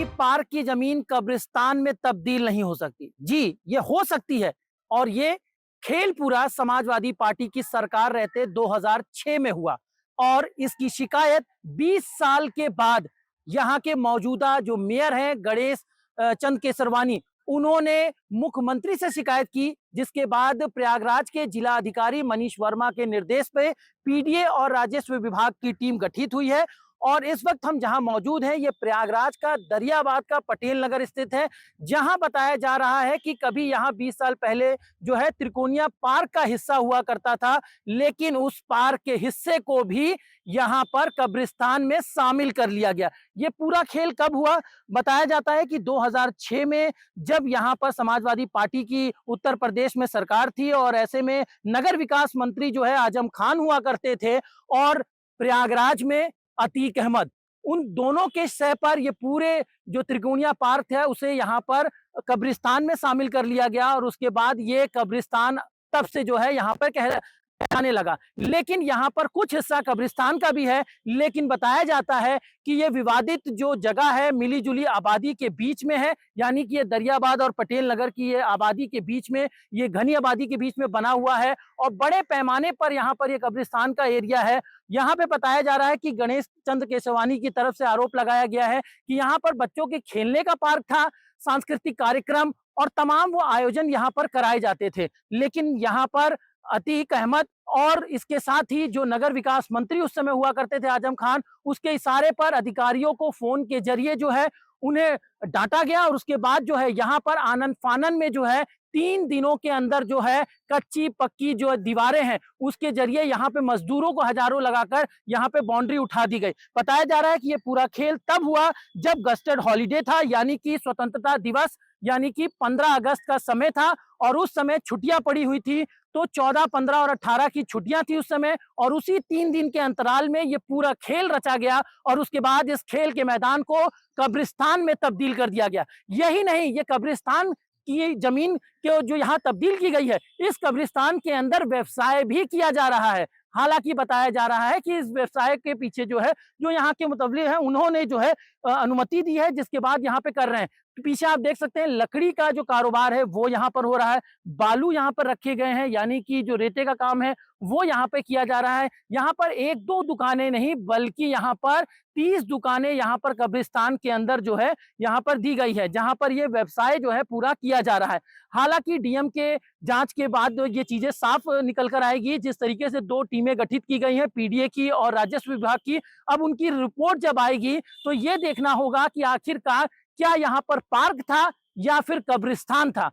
कि पार्क की जमीन कब्रिस्तान में तब्दील नहीं हो सकती। जी, ये हो सकती है और ये खेल पूरा समाजवादी पार्टी की सरकार रहते 2006 में हुआ और इसकी शिकायत 20 साल के बाद यहाँ के मौजूदा जो मेयर हैं गणेश चंद केसरवानी, उन्होंने मुख्यमंत्री से शिकायत की, जिसके बाद प्रयागराज के जिला अधिकारी मनीष वर्मा के निर्देश पे पीडीए और राजस्व विभाग की टीम गठित हुई है। और इस वक्त हम जहां मौजूद हैं ये प्रयागराज का दरियाबाद का पटेल नगर स्थित है, जहां बताया जा रहा है कि कभी यहां 20 साल पहले जो है त्रिकोणिया पार्क का हिस्सा हुआ करता था, लेकिन उस पार्क के हिस्से को भी यहां पर कब्रिस्तान में शामिल कर लिया गया। ये पूरा खेल कब हुआ? बताया जाता है कि 2006 में जब यहां पर समाजवादी पार्टी की उत्तर प्रदेश में सरकार थी और ऐसे में नगर विकास मंत्री जो है आजम खान हुआ करते थे और प्रयागराज में अतीक अहमद, उन दोनों के सह पर ये पूरे जो त्रिकोणिया पार्क है उसे यहाँ पर कब्रिस्तान में शामिल कर लिया गया और उसके बाद ये कब्रिस्तान तब से जो है यहाँ पर कहलाने लगा। लेकिन यहाँ पर कुछ हिस्सा कब्रिस्तान का भी है, लेकिन बताया जाता है कि ये विवादित जो जगह है मिली जुली आबादी के बीच में है, यानी कि ये दरियाबाद और पटेल नगर की ये आबादी के बीच में, ये घनी आबादी के बीच में बना हुआ है और बड़े पैमाने पर यहाँ पर ये कब्रिस्तान का एरिया है। यहाँ पे बताया जा रहा है कि गणेश चंद केसवानी की तरफ से आरोप लगाया गया है कि यहाँ पर बच्चों के खेलने का पार्क था, सांस्कृतिक कार्यक्रम और तमाम वो आयोजन यहाँ पर कराए जाते थे, लेकिन यहाँ पर अतीक अहमद और इसके साथ ही जो नगर विकास मंत्री उस समय हुआ करते थे आजम खान, उसके इशारे पर अधिकारियों को फोन के जरिए जो है उन्हें डांटा गया और उसके बाद जो है यहाँ पर आनन फानन में जो है 3 दिनों के अंदर जो है कच्ची पक्की जो दीवारें हैं उसके जरिए यहाँ पे मजदूरों को हजारों लगाकर यहाँ पे बाउंड्री उठा दी गई। बताया जा रहा है कि ये पूरा खेल तब हुआ जब गस्टेड हॉलीडे था, यानी कि स्वतंत्रता दिवस, यानी कि 15 अगस्त का समय था और उस समय छुट्टियां पड़ी हुई थी। तो 14, 15 और 18 की छुट्टियां थी उस समय और उसी 3 दिन के अंतराल में ये पूरा खेल रचा गया और उसके बाद इस खेल के मैदान को कब्रिस्तान में तब्दील कर दिया गया। यही नहीं, ये कब्रिस्तान की जमीन के जो यहाँ तब्दील की गई है, इस कब्रिस्तान के अंदर व्यवसाय भी किया जा रहा है। हालांकि बताया जा रहा है कि इस व्यवसाय के पीछे जो है जो यहाँ के मुतवल्ली है उन्होंने जो है अनुमति दी है, जिसके बाद यहाँ पे कर रहे हैं। पीछे आप देख सकते हैं लकड़ी का जो कारोबार है वो यहाँ पर हो रहा है, बालू यहाँ पर रखे गए हैं, यानी कि जो रेते का काम है वो यहाँ पे किया जा रहा है। यहाँ पर 1-2 दुकानें नहीं बल्कि यहाँ पर 30 दुकानें यहाँ पर कब्रिस्तान के अंदर जो है यहाँ पर दी गई है, जहाँ पर ये व्यवसाय जो है पूरा किया जा रहा है। हालांकि डीएम के जांच के बाद ये चीजें साफ निकल कर आएगी। जिस तरीके से 2 टीमें गठित की गई हैं, पीडीए की और राजस्व विभाग की, अब उनकी रिपोर्ट जब आएगी तो ये देखना होगा कि आखिरकार क्या यहाँ पर पार्क था या फिर कब्रिस्तान था।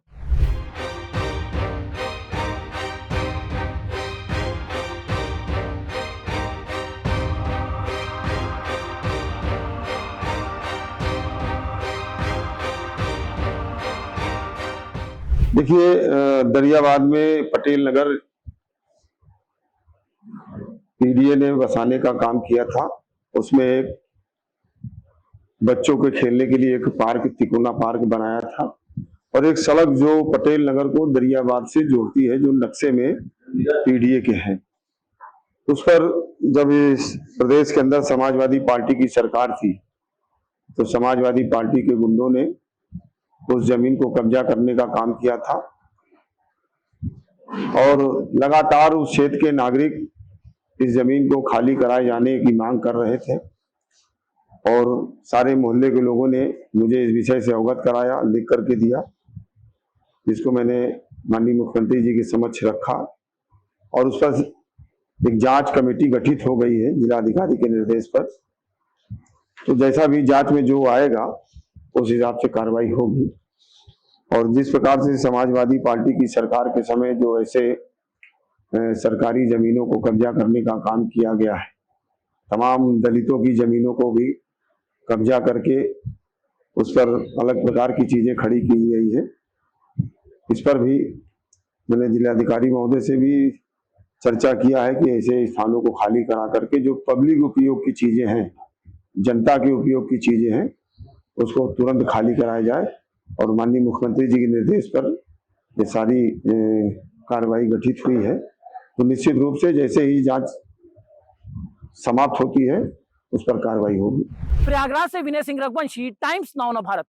देखिए, दरियाबाद में पटेल नगर पीडीए ने बसाने का काम किया था। उसमें एक बच्चों के खेलने के लिए एक पार्क, तिकोना पार्क बनाया था और एक सड़क जो पटेल नगर को दरियाबाद से जोड़ती है, जो नक्शे में पीडीए के हैं। उस पर जब इस प्रदेश के अंदर समाजवादी पार्टी की सरकार थी तो समाजवादी पार्टी के गुंडों ने उस जमीन को कब्जा करने का काम किया था और लगातार उस क्षेत्र के नागरिक इस जमीन को खाली कराए जाने की मांग कर रहे थे और सारे मोहल्ले के लोगों ने मुझे इस विषय से अवगत कराया, लिख करके दिया, जिसको मैंने माननीय मुख्यमंत्री जी के समक्ष रखा और उस पर एक जांच कमेटी गठित हो गई है जिलाधिकारी के निर्देश पर। तो जैसा भी जांच में जो आएगा उस हिसाब से कार्रवाई होगी। और जिस प्रकार से समाजवादी पार्टी की सरकार के समय जो ऐसे सरकारी जमीनों को कब्जा करने का काम किया गया है, तमाम दलितों की जमीनों को भी कब्जा करके उस पर अलग प्रकार की चीजें खड़ी की गई है, इस पर भी मैंने जिलाधिकारी महोदय से भी चर्चा किया है कि ऐसे स्थानों को खाली करा करके जो पब्लिक उपयोग की चीजें हैं, जनता के उपयोग की चीजें हैं, उसको तुरंत खाली कराया जाए। और माननीय मुख्यमंत्री जी के निर्देश पर ये सारी कार्रवाई गठित हुई है। तो निश्चित रूप से जैसे ही जांच समाप्त होती है उस पर कार्रवाई होगी। प्रयागराज से विनय सिंह रघुवंशी, टाइम्स नाउ भारत।